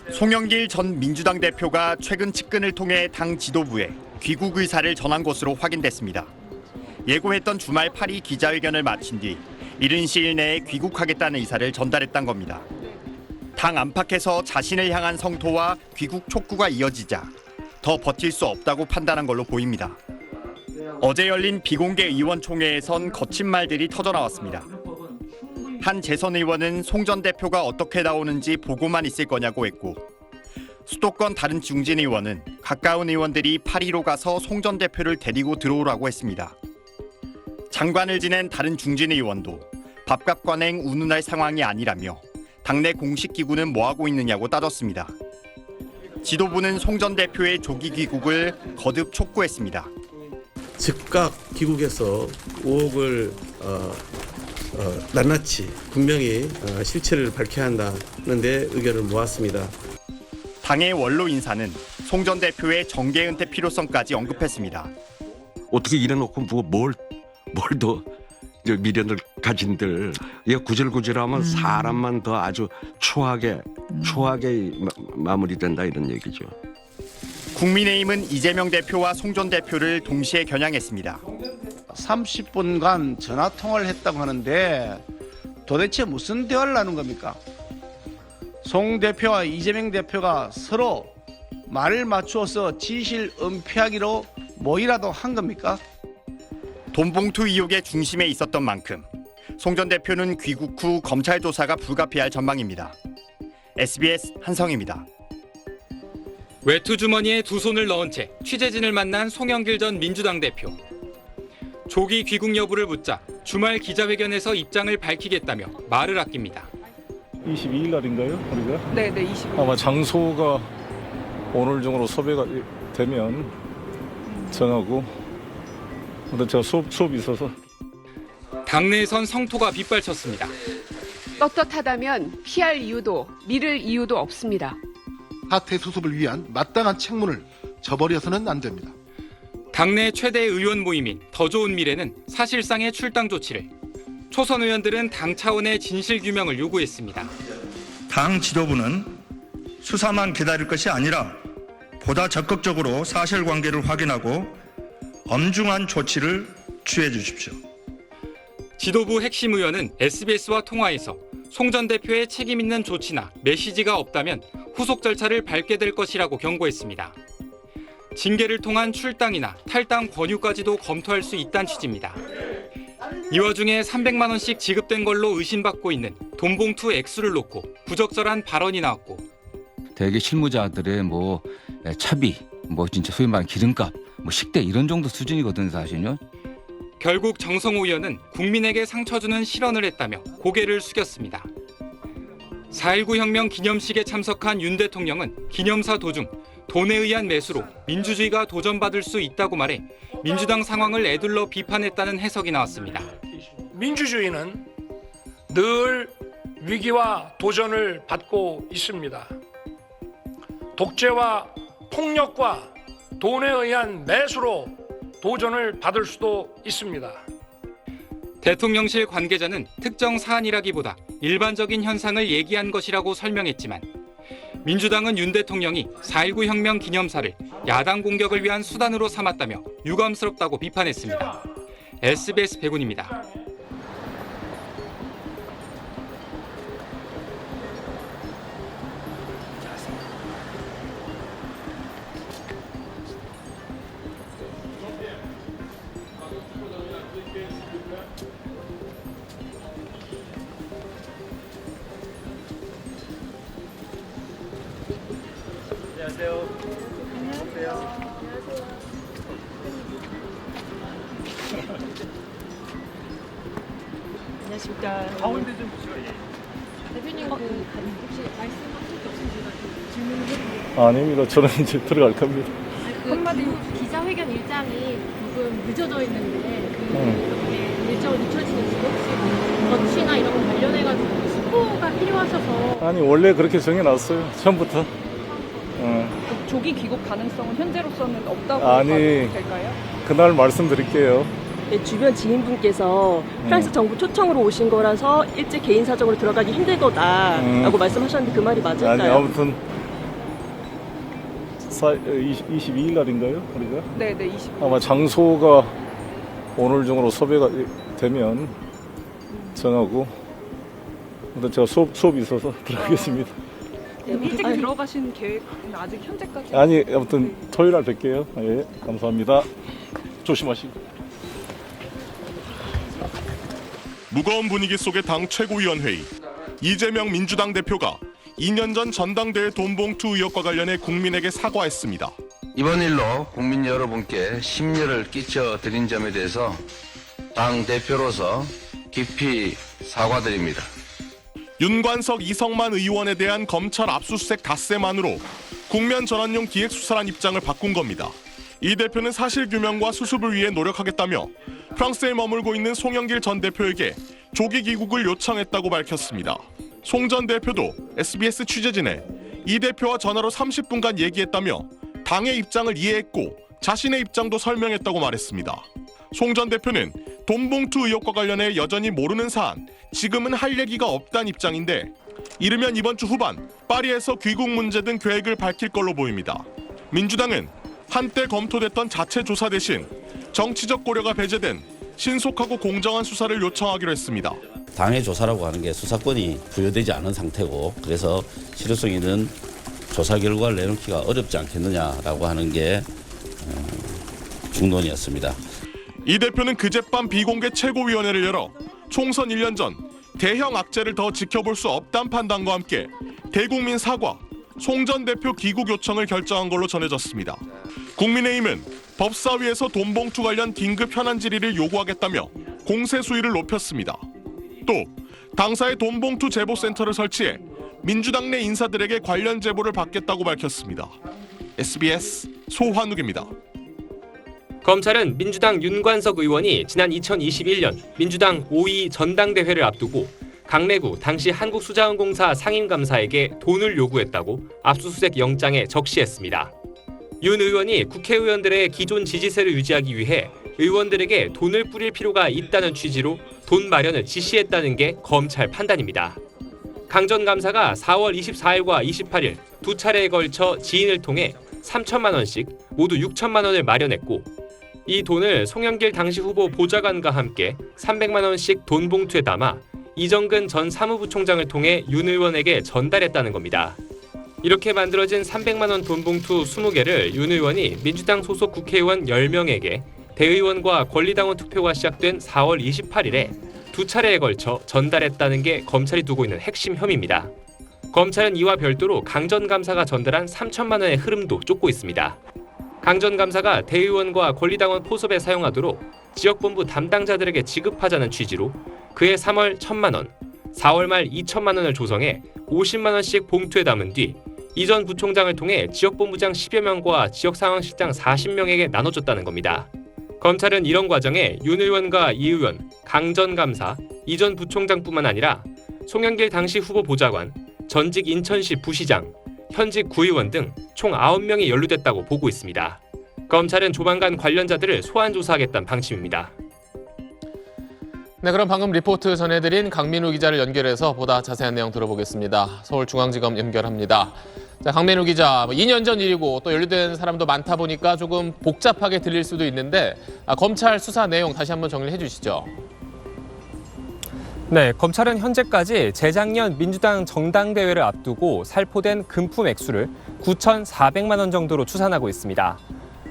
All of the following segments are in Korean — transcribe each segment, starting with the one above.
송영길 전 민주당 대표가 최근 측근을 통해 당 지도부에 귀국 의사를 전한 것으로 확인됐습니다. 예고했던 주말 8일 기자회견을 마친 뒤 이른 시일 내에 귀국하겠다는 의사를 전달했던 겁니다. 당 안팎에서 자신을 향한 성토와 귀국 촉구가 이어지자 더 버틸 수 없다고 판단한 걸로 보입니다. 어제 열린 비공개 의원총회에선 거친 말들이 터져나왔습니다. 한 재선 의원은 송 전 대표가 어떻게 나오는지 보고만 있을 거냐고 했고, 수도권 다른 중진 의원은 가까운 의원들이 파리로 가서 송 전 대표를 데리고 들어오라고 했습니다. 장관을 지낸 다른 중진 의원도 밥값 관행 운운할 상황이 아니라며 당내 공식 기구는 뭐하고 있느냐고 따졌습니다. 지도부는 송 전 대표의 조기 귀국을 거듭 촉구했습니다. 즉각 귀국해서 의혹을 낱낱이 분명히 실체를 밝혀야 한다는 데 의견을 모았습니다. 당의 원로 인사는 송 전 대표의 정계 은퇴 필요성까지 언급했습니다. 어떻게 이래놓고 뭘 더 미련을 가진들 구질구질하면 사람만 더 아주 추하게 마무리된다 이런 얘기죠. 국민의힘은 이재명 대표와 송 전 대표를 동시에 겨냥했습니다. 30분간 전화 통화를 했다고 하는데 도대체 무슨 대화를 나눈 겁니까? 송 대표와 이재명 대표가 서로 말을 맞추어서 진실 은폐하기로 뭐이라도 한 겁니까? 돈봉투 의혹의 중심에 있었던 만큼 송 전 대표는 귀국 후 검찰 조사가 불가피할 전망입니다. SBS 한성희입니다. 외투 주머니에 두 손을 넣은 채 취재진을 만난 송영길 전 민주당 대표. 조기 귀국 여부를 묻자 주말 기자회견에서 입장을 밝히겠다며 말을 아낍니다. 22일 날인가요? 우리가? 네, 22일. 아마 장소가 오늘 중으로 섭외가 되면 전하고, 근데 제가 수업이 있어서. 당내에선 성토가 빗발쳤습니다. 떳떳하다면 피할 이유도 미룰 이유도 없습니다. 사태 수습을 위한 마땅한 책무를 저버려서는 안 됩니다. 당내 최대 의원 모임인 더 좋은 미래는 사실상의 출당 조치를, 초선 의원들은 당 차원의 진실규명을 요구했습니다. 당 지도부는 수사만 기다릴 것이 아니라 보다 적극적으로 사실관계를 확인하고 엄중한 조치를 취해 주십시오. 지도부 핵심 의원은 SBS와 통화에서 송 전 대표의 책임 있는 조치나 메시지가 없다면 후속 절차를 밟게 될 것이라고 경고했습니다. 징계를 통한 출당이나 탈당 권유까지도 검토할 수 있다는 취지입니다. 이 와중에 300만 원씩 지급된 걸로 의심받고 있는 돈봉투 액수를 놓고 부적절한 발언이 나왔고, 대개 실무자들의 차비, 진짜 소위 말하는 기름값, 식대 이런 정도 수준이거든요, 사실은요. 결국 정성호 의원은 국민에게 상처 주는 실언을 했다며 고개를 숙였습니다. 4.19 혁명 기념식에 참석한 윤 대통령은 기념사 도중 돈에 의한 매수로 민주주의가 도전받을 수 있다고 말해 민주당 상황을 에둘러 비판했다는 해석이 나왔습니다. 민주주의는 늘 위기와 도전을 받고 있습니다. 독재와 폭력과 돈에 의한 매수로 도전을 받을 수도 있습니다. 대통령실 관계자는 특정 사안이라기보다 일반적인 현상을 얘기한 것이라고 설명했지만, 민주당은 윤 대통령이 4.19 혁명 기념사를 야당 공격을 위한 수단으로 삼았다며 유감스럽다고 비판했습니다. SBS 백운입니다. 안녕하십니까. 가운데 좀 보시죠. 대표님 혹시 말씀하실 게 없으신지 질문을 해드릴게요. 아닙니다. 저는 이제 들어갈 겁니다. 한마디 기자회견 일정이 조금 늦어져 있는데 이렇게 일정을 늦춰지는 지금 혹시 거치나 이런 거 관련해가지고 스포가 필요하셔서. 아니, 원래 그렇게 정해놨어요. 처음부터. 조기 귀국 가능성은 현재로서는 없다고 아니, 봐도 될까요? 그날 말씀드릴게요. 네, 주변 지인분께서 프랑스 정부 초청으로 오신 거라서 일찍 개인 사정으로 들어가기 힘들 거다라고 말씀하셨는데 그 말이 맞을까요? 아니, 아무튼 22일 날인가요? 우리가? 네, 20. 아마 장소가 오늘 중으로 섭외가 되면 정하고 일단 제가 수업이 있어서 들어가겠습니다. 일찍 들어가신 계획은 아직 현재까지? 아니 아무튼 토요일 날 뵐게요. 예, 감사합니다. 조심하시고. 무거운 분위기 속의 당 최고위원회의. 이재명 민주당 대표가 2년 전 전당대회 돈봉투 의혹과 관련해 국민에게 사과했습니다. 이번 일로 국민 여러분께 심려를 끼쳐드린 점에 대해서 당 대표로서 깊이 사과드립니다. 윤관석, 이성만 의원에 대한 검찰 압수수색 닷새만으로 국면 전환용 기획수사란 입장을 바꾼 겁니다. 이 대표는 사실규명과 수습을 위해 노력하겠다며 프랑스에 머물고 있는 송영길 전 대표에게 조기 귀국을 요청했다고 밝혔습니다. 송 전 대표도 SBS 취재진에 이 대표와 전화로 30분간 얘기했다며 당의 입장을 이해했고 자신의 입장도 설명했다고 말했습니다. 송 전 대표는 돈봉투 의혹과 관련해 여전히 모르는 사안, 지금은 할 얘기가 없다는 입장인데 이르면 이번 주 후반 파리에서 귀국 문제 등 계획을 밝힐 걸로 보입니다. 민주당은 한때 검토됐던 자체 조사 대신 정치적 고려가 배제된 신속하고 공정한 수사를 요청하기로 했습니다. 당의 조사라고 하는 게 수사권이 부여되지 않은 상태고 그래서 실효성 있는 조사 결과를 내놓기가 어렵지 않겠느냐라고 하는 게 중론이었습니다. 이 대표는 그젯밤 비공개 최고위원회를 열어 총선 1년 전 대형 악재를 더 지켜볼 수 없다는 판단과 함께 대국민 사과, 송 전 대표 귀국 요청을 결정한 걸로 전해졌습니다. 국민의힘은 법사위에서 돈봉투 관련 긴급 현안 질의를 요구하겠다며 공세 수위를 높였습니다. 또 당사의 돈봉투 제보센터를 설치해 민주당 내 인사들에게 관련 제보를 받겠다고 밝혔습니다. SBS 소환욱입니다. 검찰은 민주당 윤관석 의원이 지난 2021년 민주당 5.2 전당대회를 앞두고 강래구 당시 한국수자원공사 상임감사에게 돈을 요구했다고 압수수색 영장에 적시했습니다. 윤 의원이 국회의원들의 기존 지지세를 유지하기 위해 의원들에게 돈을 뿌릴 필요가 있다는 취지로 돈 마련을 지시했다는 게 검찰 판단입니다. 강 전 감사가 4월 24일과 28일 두 차례에 걸쳐 지인을 통해 3천만 원씩 모두 6천만 원을 마련했고 이 돈을 송영길 당시 후보 보좌관과 함께 300만 원씩 돈 봉투에 담아 이정근 전 사무부총장을 통해 윤 의원에게 전달했다는 겁니다. 이렇게 만들어진 300만 원 돈 봉투 20개를 윤 의원이 민주당 소속 국회의원 10명에게 대의원과 권리당원 투표가 시작된 4월 28일에 두 차례에 걸쳐 전달했다는 게 검찰이 두고 있는 핵심 혐의입니다. 검찰은 이와 별도로 강 전 감사가 전달한 3천만 원의 흐름도 쫓고 있습니다. 강 전 감사가 대의원과 권리당원 포섭에 사용하도록 지역본부 담당자들에게 지급하자는 취지로 그해 3월 1천만 원, 4월 말 2천만 원을 조성해 50만 원씩 봉투에 담은 뒤 이전 부총장을 통해 지역본부장 10여 명과 지역상황실장 40명에게 나눠줬다는 겁니다. 검찰은 이런 과정에 윤 의원과 이 의원, 강 전 감사, 이 전 부총장뿐만 아니라 송영길 당시 후보 보좌관, 전직 인천시 부시장, 현직 구의원 등 총 9명이 연루됐다고 보고 있습니다. 검찰은 조만간 관련자들을 소환 조사하겠다는 방침입니다. 네, 그럼 방금 리포트 전해드린 강민우 기자를 연결해서 보다 자세한 내용 들어보겠습니다. 서울중앙지검 연결합니다. 자, 강민우 기자, 2년 전 일이고 또 연루된 사람도 많다 보니까 조금 복잡하게 들릴 수도 있는데 검찰 수사 내용 다시 한번 정리해 주시죠. 네, 검찰은 현재까지 재작년 민주당 정당대회를 앞두고 살포된 금품 액수를 9,400만 원 정도로 추산하고 있습니다.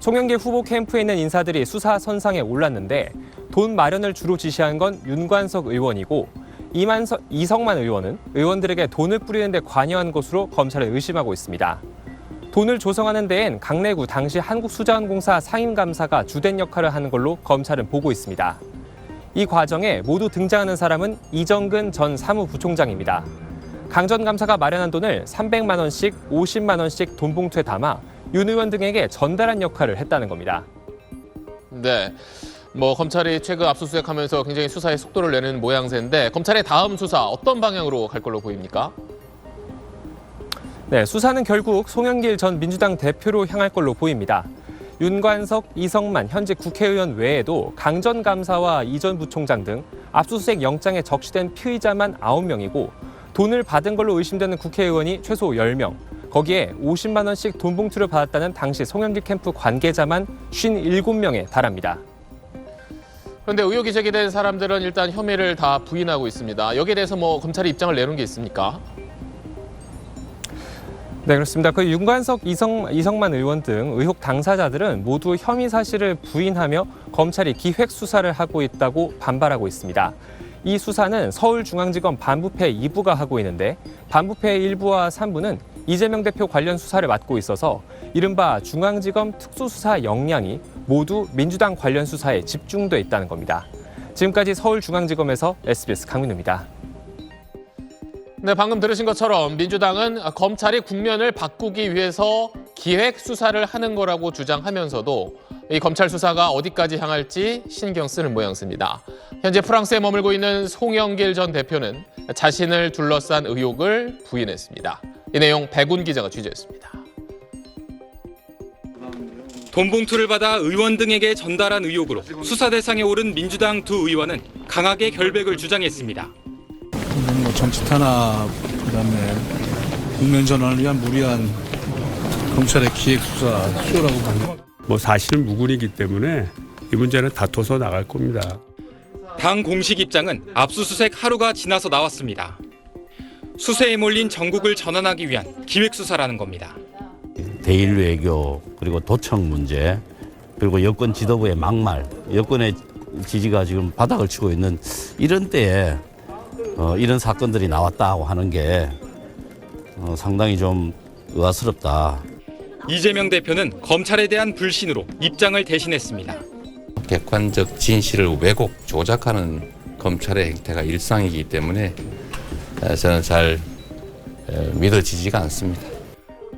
송영길 후보 캠프에 있는 인사들이 수사 선상에 올랐는데 돈 마련을 주로 지시한 건 윤관석 의원이고 이성만 의원은 의원들에게 돈을 뿌리는 데 관여한 것으로 검찰을 의심하고 있습니다. 돈을 조성하는 데엔 강래구 당시 한국수자원공사 상임감사가 주된 역할을 하는 걸로 검찰은 보고 있습니다. 이 과정에 모두 등장하는 사람은 이정근 전 사무부총장입니다. 강 전 감사가 마련한 돈을 300만 원씩, 50만 원씩 돈 봉투에 담아 윤 의원 등에게 전달한 역할을 했다는 겁니다. 네, 검찰이 최근 압수수색하면서 굉장히 수사에 속도를 내는 모양새인데 검찰의 다음 수사 어떤 방향으로 갈 걸로 보입니까? 네, 수사는 결국 송영길 전 민주당 대표로 향할 걸로 보입니다. 윤관석, 이성만 현직 국회의원 외에도 강 전 감사와 이 전 부총장 등 압수수색 영장에 적시된 피의자만 9명이고 돈을 받은 걸로 의심되는 국회의원이 최소 10명, 거기에 50만 원씩 돈 봉투를 받았다는 당시 송영길 캠프 관계자만 57명에 달합니다. 그런데 의혹이 제기된 사람들은 일단 혐의를 다 부인하고 있습니다. 여기에 대해서 뭐 검찰이 입장을 내놓은 게 있습니까? 네, 그렇습니다. 그 윤관석, 이성만 의원 등 의혹 당사자들은 모두 혐의 사실을 부인하며 검찰이 기획 수사를 하고 있다고 반발하고 있습니다. 이 수사는 서울중앙지검 반부패 2부가 하고 있는데 반부패 1부와 3부는 이재명 대표 관련 수사를 맡고 있어서 이른바 중앙지검 특수수사 역량이 모두 민주당 관련 수사에 집중돼 있다는 겁니다. 지금까지 서울중앙지검에서 SBS 강민우입니다. 네, 방금 들으신 것처럼 민주당은 검찰이 국면을 바꾸기 위해서 기획 수사를 하는 거라고 주장하면서도 이 검찰 수사가 어디까지 향할지 신경 쓰는 모양새입니다. 현재 프랑스에 머물고 있는 송영길 전 대표는 자신을 둘러싼 의혹을 부인했습니다. 이 내용 백운 기자가 취재했습니다. 돈 봉투를 받아 의원 등에게 전달한 의혹으로 수사 대상에 오른 민주당 두 의원은 강하게 결백을 주장했습니다. 정치 탄압, 그다음에 국면 전환을 위한 무리한 검찰의 기획 수사 수요라고 봅니다. 사실은 무근이기 때문에 이 문제는 다퉈서 나갈 겁니다. 당 공식 입장은 압수수색 하루가 지나서 나왔습니다. 수세에 몰린 전국을 전환하기 위한 기획 수사라는 겁니다. 대일 외교, 그리고 도청 문제, 그리고 여권 지도부의 막말, 여권의 지지가 지금 바닥을 치고 있는 이런 때에 이런 사건들이 나왔다고 하는 게 상당히 좀 의아스럽다. 이재명 대표는 검찰에 대한 불신으로 입장을 대신했습니다. 객관적 진실을 왜곡, 조작하는 검찰의 행태가 일상이기 때문에 저는 잘 믿어지지가 않습니다.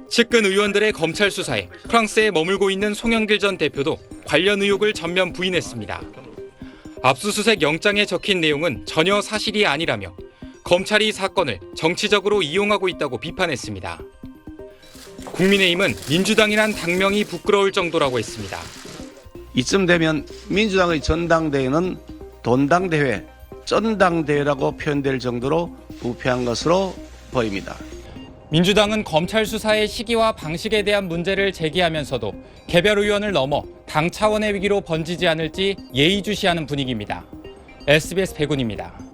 측근 의원들의 검찰 수사에 프랑스에 머물고 있는 송영길 전 대표도 관련 의혹을 전면 부인했습니다. 압수수색 영장에 적힌 내용은 전혀 사실이 아니라며 검찰이 사건을 정치적으로 이용하고 있다고 비판했습니다. 국민의힘은 민주당이란 당명이 부끄러울 정도라고 했습니다. 이쯤 되면 민주당의 전당대회는 돈당대회, 쩐당대회라고 표현될 정도로 부패한 것으로 보입니다. 민주당은 검찰 수사의 시기와 방식에 대한 문제를 제기하면서도 개별 의원을 넘어 당 차원의 위기로 번지지 않을지 예의주시하는 분위기입니다. SBS 백운입니다.